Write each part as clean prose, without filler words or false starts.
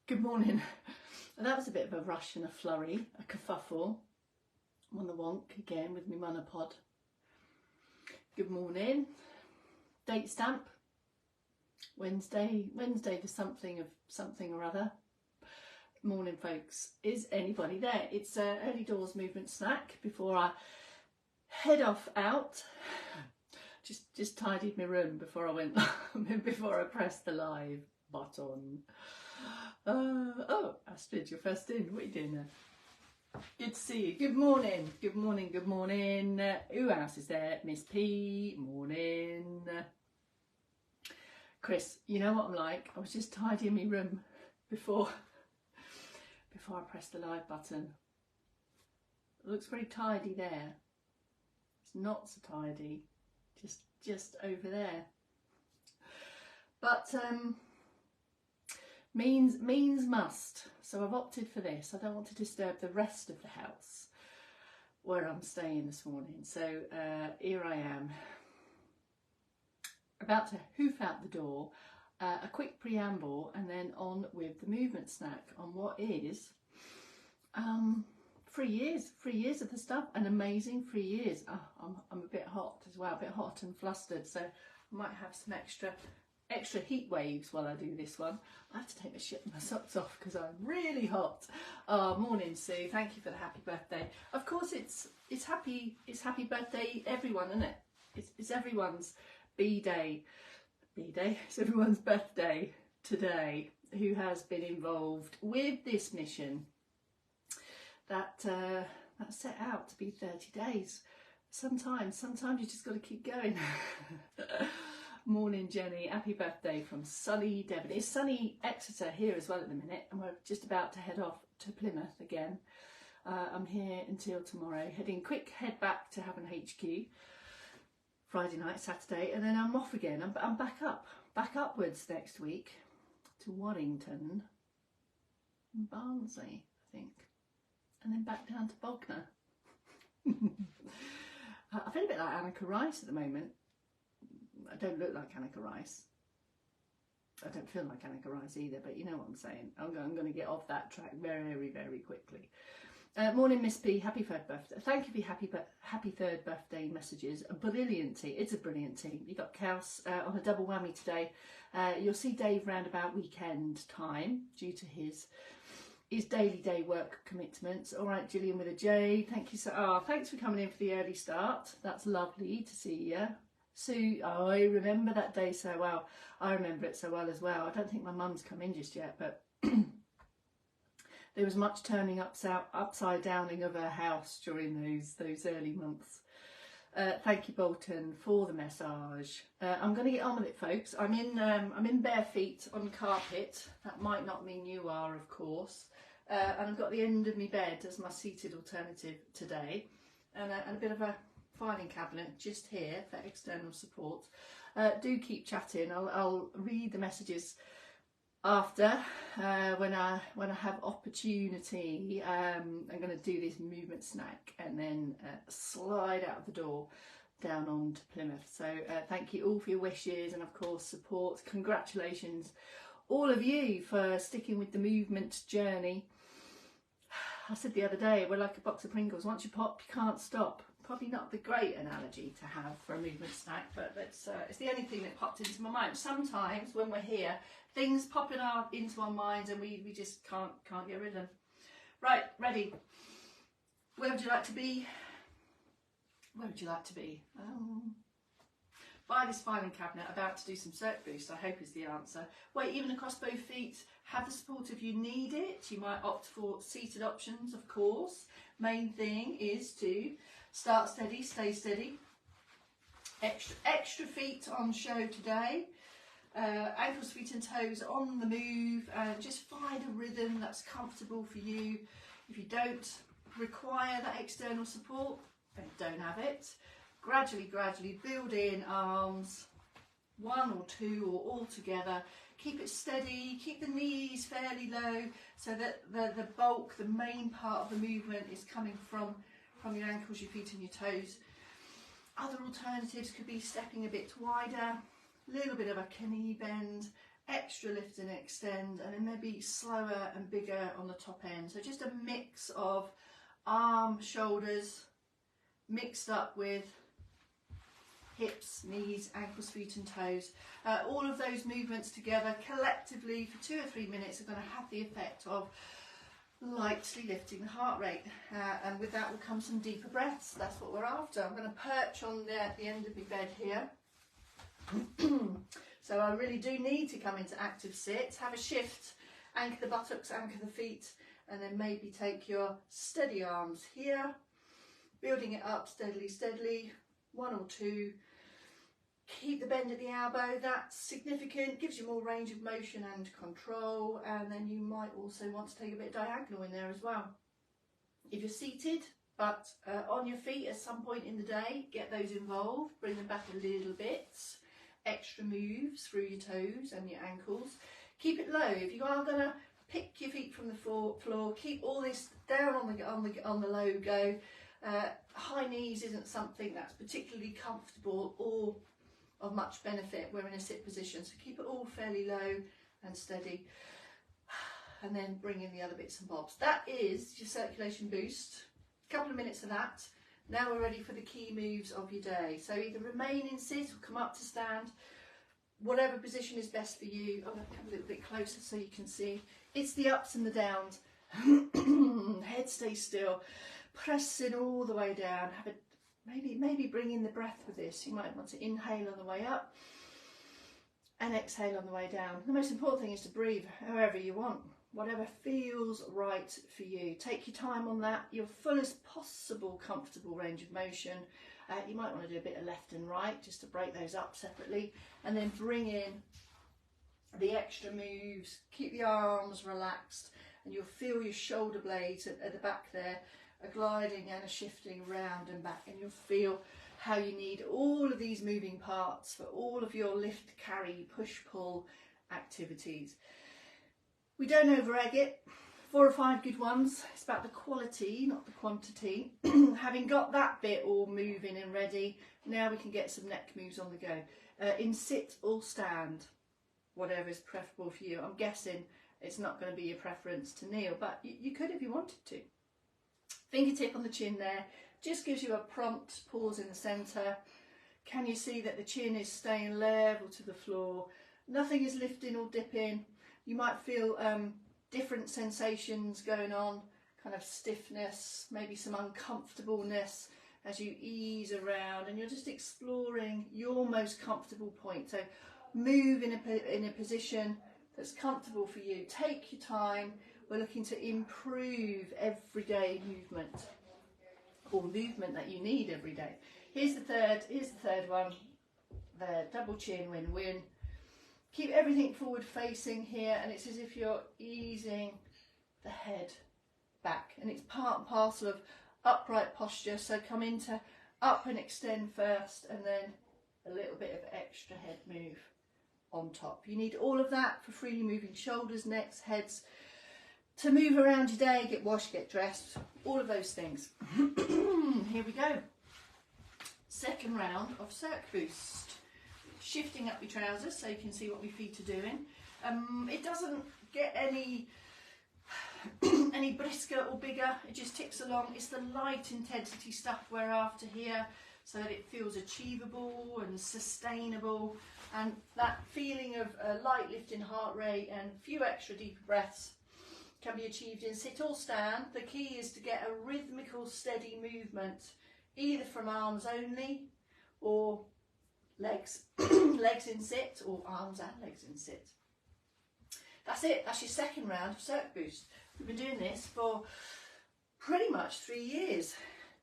Good morning. That was a bit of a rush and a flurry, a kerfuffle. I'm on the wonk again with my monopod. Good morning. Date stamp. Wednesday for something or other. Morning, folks. Is anybody there? It's early doors movement snack before I head off out. Just tidied my room before I went before I pressed the live button. Oh, Astrid, you're first in. What are you doing there? Good to see you. Good morning. Good morning. Good morning. Who else is there? Miss P. Morning. Chris, you know what I'm like? I was just tidying my room before I pressed the live button. It looks very tidy there. It's not so tidy. Just over there. But means must. So I've opted for this. I don't want to disturb the rest of the house where I'm staying this morning. So here I am, about to hoof out the door. A quick preamble and then on with the movement snack on what is 3 years of the stuff, an amazing 3 years. I'm a bit hot as well, a bit hot and flustered, so I might have some extra heat waves while I do this one. I have to take my socks off because I'm really hot. Morning, Sue. Thank you for the happy birthday. Of course, it's happy birthday, everyone, isn't it? It's everyone's B-day. It's everyone's birthday today who has been involved with this mission that set out to be 30 days. Sometimes you just got to keep going. Morning, Jenny. Happy birthday from sunny Devon. It's sunny Exeter here as well at the minute, and we're just about to head off to Plymouth again. I'm here until tomorrow. Head back to Havant HQ. Friday night, Saturday, and then I'm off again. I'm back upwards next week to Warrington and Barnsley, I think, and then back down to Bognor. I feel a bit like Anneka Rice at the moment. I don't look like Anneka Rice. I don't feel like Anneka Rice either, but you know what I'm saying. I'm going to get off that track very, very quickly. Morning, Miss P. Happy third birthday. Thank you for your happy third birthday messages. A brilliant team. It's a brilliant team. You got Kels on a double whammy today. You'll see Dave round about weekend time due to his daily day work commitments. All right, Gillian with a J. Thank you so. Thanks for coming in for the early start. That's lovely to see you. Sue, I remember that day so well. I remember it so well as well. I don't think my mum's come in just yet, but there was much turning upside downing of her house during those early months. Thank you, Bolton, for the massage. I'm going to get on with it, folks. I'm in bare feet on carpet. That might not mean you are, of course. And I've got the end of my bed as my seated alternative today, and a bit of a filing cabinet just here for external support. Do keep chatting. I'll read the messages after when I have opportunity. I'm going to do this movement snack and then slide out of the door down on to Plymouth. So thank you all for your wishes and of course support. Congratulations all of you for sticking with the movement journey. I said the other day, we're like a box of Pringles. Once you pop, you can't stop. Probably not the great analogy to have for a movement snack, but it's the only thing that popped into my mind. Sometimes when we're here, things pop into our minds and we just can't get rid of them. Right, ready. Where would you like to be? Where would you like to be? Buy this filing cabinet, about to do some circ boost, I hope is the answer. Weight even across both feet. Have the support if you need it. You might opt for seated options, of course. Main thing is to start steady, stay steady. Extra feet on show today. Ankles, feet and toes on the move, and just find a rhythm that's comfortable for you. If you don't require that external support, then don't have it. Gradually build in arms, one or two or all together. Keep it steady, keep the knees fairly low so that the bulk, the main part of the movement is coming from your ankles, your feet and your toes. Other alternatives could be stepping a bit wider, a little bit of a knee bend, extra lift and extend, and then maybe slower and bigger on the top end. So just a mix of arm, shoulders, mixed up with hips, knees, ankles, feet and toes. All of those movements together collectively for 2 or 3 minutes are going to have the effect of lightly lifting the heart rate, and with that will come some deeper breaths. That's what we're after. I'm going to perch on the end of my bed here. So I really do need to come into active sit, have a shift, anchor the buttocks, anchor the feet, and then maybe take your steady arms here, building it up steadily, 1 or 2. Keep the bend at the elbow, that's significant, gives you more range of motion and control, and then you might also want to take a bit of diagonal in there as well. If you're seated but on your feet at some point in the day, get those involved, bring them back a little bit, extra moves through your toes and your ankles. Keep it low. If you are going to pick your feet from the floor, keep all this down on the low go. High knees isn't something that's particularly comfortable or of much benefit. We're in a sit position, so keep it all fairly low and steady, and then bring in the other bits and bobs. That is your circulation boost. A couple of minutes of that. Now we're ready for the key moves of your day. So either remain in sit or come up to stand, whatever position is best for you. I'm going to come a little bit closer so you can see. It's the ups and the downs. Head stays still, press it all the way down. Have it, maybe bring in the breath with this. You might want to inhale on the way up and exhale on the way down. The most important thing is to breathe however you want, whatever feels right for you. Take your time on that, your fullest possible comfortable range of motion. You might want to do a bit of left and right just to break those up separately, and then bring in the extra moves. Keep the arms relaxed, and you'll feel your shoulder blades at the back there are gliding and are shifting round and back, and you'll feel how you need all of these moving parts for all of your lift, carry, push, pull activities. We don't over-egg it. 4 or 5 good ones. It's about the quality, not the quantity. Having got that bit all moving and ready, now we can get some neck moves on the go. In sit or stand, whatever is preferable for you. I'm guessing it's not going to be your preference to kneel, but you could if you wanted to. Fingertip on the chin there, just gives you a prompt pause in the centre. Can you see that the chin is staying level to the floor? Nothing is lifting or dipping. You might feel different sensations going on, kind of stiffness, maybe some uncomfortableness as you ease around, and you're just exploring your most comfortable point. So move in a position that's comfortable for you. Take your time. We're looking to improve everyday movement, or movement that you need every day. Here's the third one. There, double chin, win-win. Keep everything forward facing here, and it's as if you're easing the head back, and it's part and parcel of upright posture. So come into up and extend first, and then a little bit of extra head move on top. You need all of that for freely moving shoulders, necks, heads, to move around your day, get washed, get dressed, all of those things. Here we go. Second round of Circ Boost. Shifting up your trousers so you can see what my feet are doing. It doesn't get any brisker or bigger, it just ticks along. It's the light intensity stuff we're after here, so that it feels achievable and sustainable, and that feeling of a light lift in heart rate and a few extra deeper breaths can be achieved in sit or stand. The key is to get a rhythmical, steady movement, either from arms only or legs, legs in sit, or arms and legs in sit. That's it, that's your second round of Circ Boost. We've been doing this for pretty much 3 years.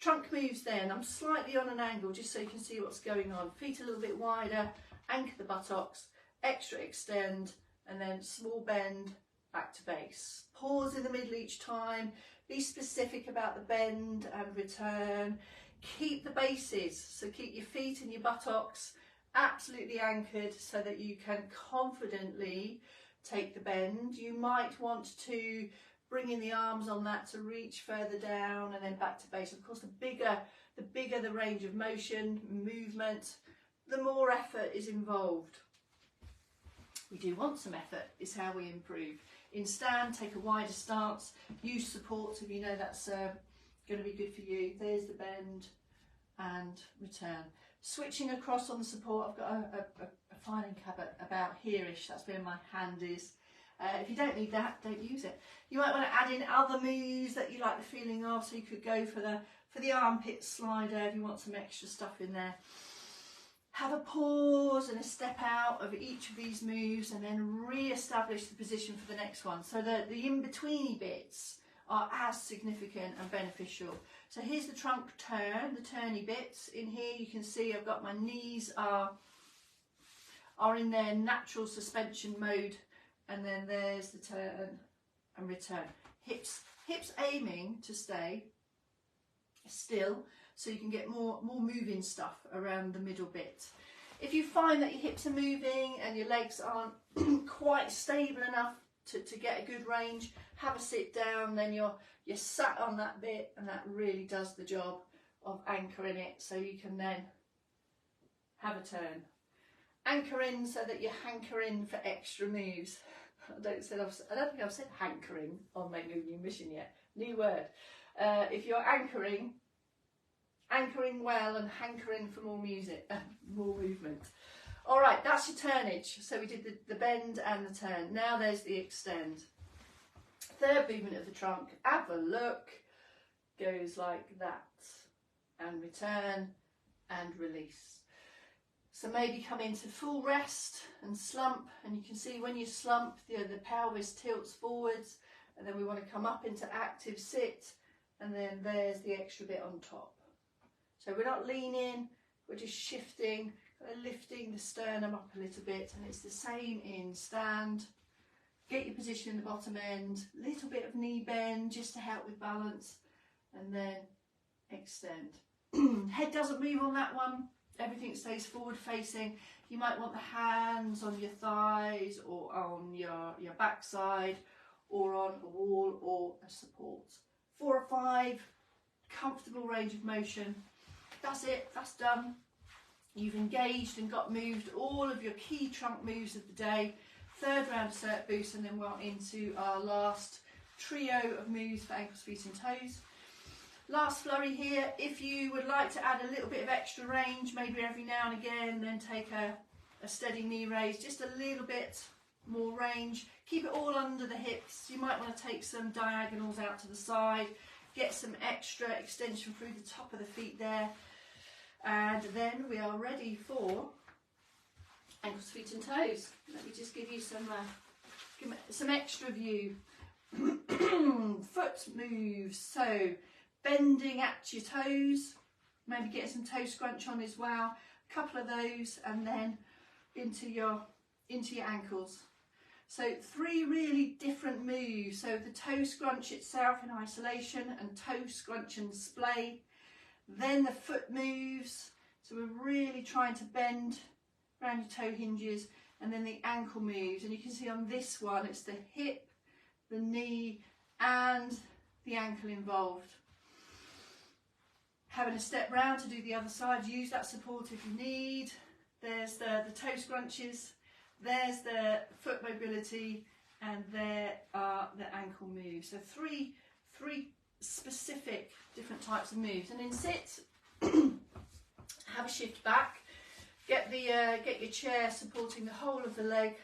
Trunk moves then, I'm slightly on an angle just so you can see what's going on. Feet a little bit wider, anchor the buttocks, extra extend, and then small bend back to base. Pause in the middle each time, be specific about the bend and return. Keep the bases, so keep your feet and your buttocks absolutely anchored so that you can confidently take the bend. You might want to bring in the arms on that to reach further down and then back to base. Of course, the bigger the range of motion, movement, the more effort is involved. We do want some effort, is how we improve. In stand, take a wider stance, use supports if you know that's going to be good for you. There's the bend and return. Switching across on the support, I've got a filing cap about here-ish, that's where my hand is. If you don't need that, don't use it. You might want to add in other moves that you like the feeling of, so you could go for the armpit slider if you want some extra stuff in there. Have a pause and a step out of each of these moves and then re-establish the position for the next one. So the in-betweeny bits are as significant and beneficial. So here's the trunk turn, the turny bits. In here you can see I've got my knees are in their natural suspension mode, and then there's the turn and return. Hips aiming to stay still, so you can get more moving stuff around the middle bit. If you find that your hips are moving and your legs aren't quite stable enough to get a good range, have a sit down, then you're sat on that bit, and that really does the job of anchoring it, so you can then have a turn. Anchor in so that you're hankering for extra moves. I don't think I've said hankering on my new mission yet. New word. If you're anchoring well and hankering for more music, more movement. All right, that's your turnage. So we did the bend and the turn. Now there's the extend. Third movement of the trunk. Have a look. Goes like that. And return and release. So maybe come into full rest and slump, and you can see when you slump, the pelvis tilts forwards, and then we want to come up into active sit, and then there's the extra bit on top. So we're not leaning, we're just shifting, lifting the sternum up a little bit, and it's the same in stand. Get your position in the bottom end, little bit of knee bend just to help with balance, and then extend. Head doesn't move on that one. Everything stays forward facing. You might want the hands on your thighs or on your backside or on a wall or a support. 4 or 5, comfortable range of motion. That's it, that's done. You've engaged and got moved all of your key trunk moves of the day. Third round of cert boost, and then we're into our last trio of moves for ankles, feet and toes. Last flurry here. If you would like to add a little bit of extra range, maybe every now and again, then take a steady knee raise, just a little bit more range. Keep it all under the hips. You might want to take some diagonals out to the side, get some extra extension through the top of the feet there. And then we are ready for ankles, feet and toes. Let me just give you some extra view. Foot moves. So bending at your toes, maybe get some toe scrunch on as well, a couple of those, and then into your ankles. So 3 really different moves. So the toe scrunch itself in isolation, and toe scrunch and splay. Then the foot moves, so we're really trying to bend around your toe hinges, and then the ankle moves. And you can see on this one, it's the hip, the knee, and the ankle involved. Having a step round to do the other side, use that support if you need. There's the toe scrunches, there's the foot mobility, and there are the ankle moves. So three specific different types of moves. And in sit, have a shift back, get your chair supporting the whole of the leg,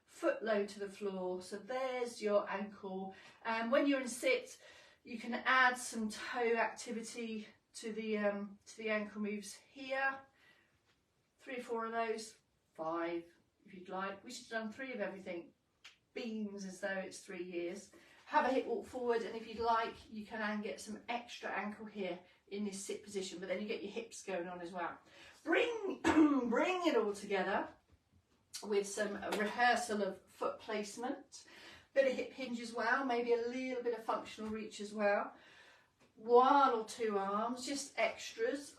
foot low to the floor. So there's your ankle. And when you're in sit, you can add some toe activity to the ankle moves here. 3 or 4 of those, 5 if you'd like. We should have done 3 of everything. Beams as though it's 3 years. Have a hip walk forward, and if you'd like, you can get some extra ankle here in this sit position, but then you get your hips going on as well. Bring it all together with some rehearsal of foot placement, bit of hip hinge as well, maybe a little bit of functional reach as well. 1 or 2 arms, just extras.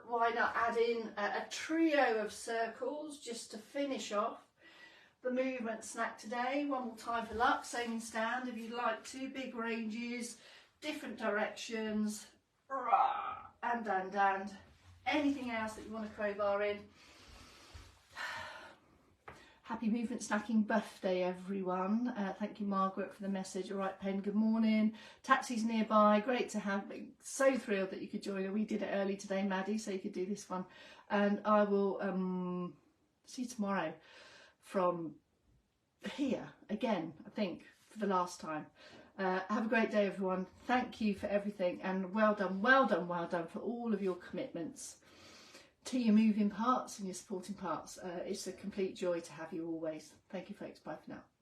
Why not add in a trio of circles just to finish off the movement snack today. One more time for luck, same in stand if you'd like to. Big ranges, different directions, and anything else that you want to crowbar in. Happy Movement Snacking birthday, everyone. Thank you, Margaret, for the message. All right, Pen, good morning. Taxi's nearby. Great to have. So thrilled that you could join her. We did it early today, Maddie, so you could do this one. And I will see you tomorrow from here again, I think, for the last time. Have a great day, everyone. Thank you for everything, and well done, well done, well done for all of your commitments to your moving parts and your supporting parts. It's a complete joy to have you always. Thank you, folks. Bye for now.